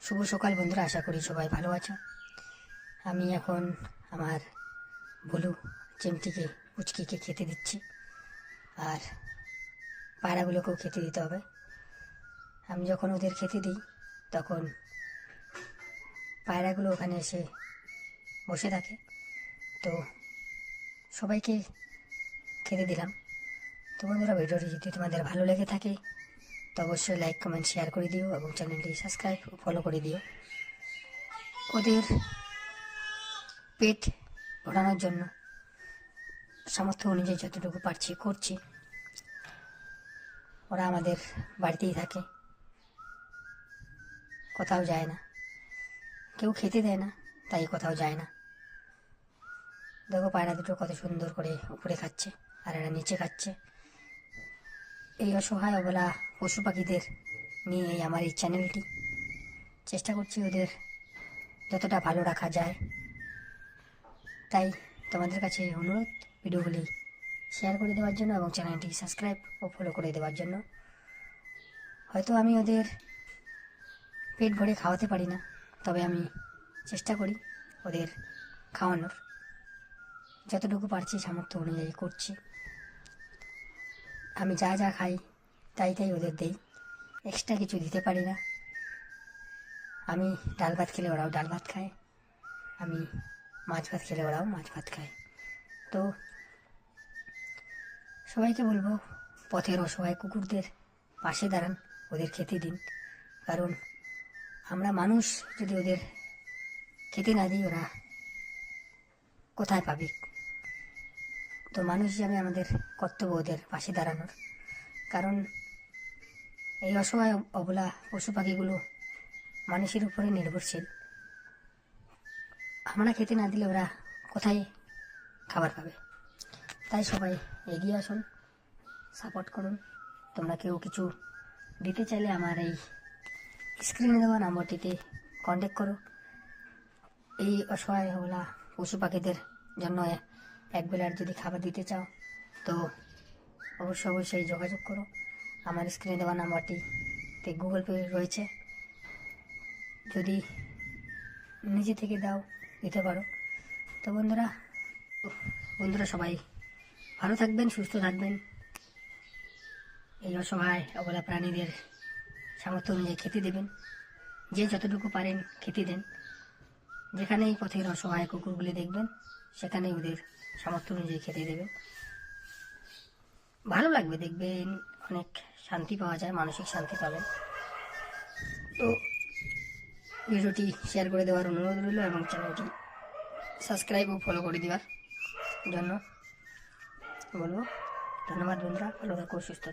শুভ সকাল বন্ধুরা, আশা করি সবাই ভালো আছো। আমি এখন আমার ভুলু চিমটিকে পুচকিকে খেতে দিচ্ছি, আর পায়রাগুলোকেও খেতে দিতে হবে। আমি যখন ওদের খেতে দিই তখন পায়রাগুলো ওখানে এসে বসে থাকে, তো সবাইকে খেতে দিলাম। তো বন্ধুরা, ভিডিওটি যদি তোমাদের ভালো লেগে থাকে তো অবশ্যই লাইক, কমেন্ট, শেয়ার করে দিও এবং চ্যানেলটি সাবস্ক্রাইব ও ফলো করে দিও। ওদের পেট ভরানোর জন্য সামর্থ্য অনুযায়ী যতটুকু পারছি করছি। ওরা আমাদের বাড়িতেই থাকে, কোথাও যায় না, কেউ খেতে দেয় না, তাই কোথাও যায় না। দেখো পায়রা দুটো কত সুন্দর করে উপরে খাচ্ছে আর এরা নিচে খাচ্ছে। এই অসহায় অবলা পশু পাখিদের নিয়ে আমার এই চ্যানেলটি। চেষ্টা করছি ওদের যতটা ভালো রাখা যায়, তাই তোমাদের কাছে অনুরোধ ভিডিওগুলি শেয়ার করে দেওয়ার জন্য এবং চ্যানেলটি সাবস্ক্রাইব ও ফলো করে দেওয়ার জন্য। হয়তো আমি ওদের পেট ভরে খাওয়াতে পারি না, তবে আমি চেষ্টা করি ওদের খাওয়ানোর, যতটুকু পারছি সামর্থ্য অনুযায়ী করছি। আমি যা যা খাই তাই তাই ওদের দেই, এক্সট্রা কিছু দিতে পারি না। আমি ডাল ভাত খেলে ওরাও ডাল ভাত খায়, আমি মাছ ভাত খেলে ওরাও মাছ ভাত খায়। তো সবাইকে বলবো, পথের অসহায় কুকুরদের পাশে দাঁড়ান, ওদের খেতে দিন। কারণ আমরা মানুষ যদি ওদের খেতে না দিই, ওরা কোথায় পাবে? তো মানুষ হিসাবে আমাদের কর্তব্য ওদের পাশে দাঁড়ানোর। কারণ এই অসহায় অবলা পশু পাখিগুলো মানুষের উপরে নির্ভরশীল। আমরা খেতে না দিলে ওরা কোথায় খাবার পাবে? তাই সবাই এগিয়ে আসুন, সাপোর্ট করুন। তোমরা কেউ কিছু দিতে চাইলে আমার এই স্ক্রিনে দেওয়া নাম্বারটিতে কন্ট্যাক্ট করো। এই অসহায় অবলা পশু পাখিদের জন্য একবেলার যদি খাবার দিতে চাও তো অবশ্যই যোগাযোগ করো। আমার স্ক্রিনে দেওয়া নাম্বারটিতে গুগল পে রয়েছে, যদি নিজে থেকে দাও দিতে পারো। তো বন্ধুরা সবাই ভালো থাকবেন, সুস্থ থাকবেন। এই অসহায় অবলা প্রাণীদের সামর্থ্য অনুযায়ী খেতে দেবেন, যে যতটুকু পারেন খেতে দেন। যেখানেই পথের অসহায় কুকুরগুলি দেখবেন সেখানেই ওদের সামর্থ্য অনুযায়ী খেতে দেবেন। ভালো লাগবে, দেখবেন অনেক শান্তি পাওয়া যায়, মানসিক শান্তি পাবেন। তো ভিডিওটি শেয়ার করে দেওয়ার অনুরোধ রইল এবং চ্যানেলটি সাবস্ক্রাইব ও ফলো করে দেওয়ার জন্য বলবো। ধন্যবাদ বন্ধুরা, ভালো থাকো, সুস্থ থাকো।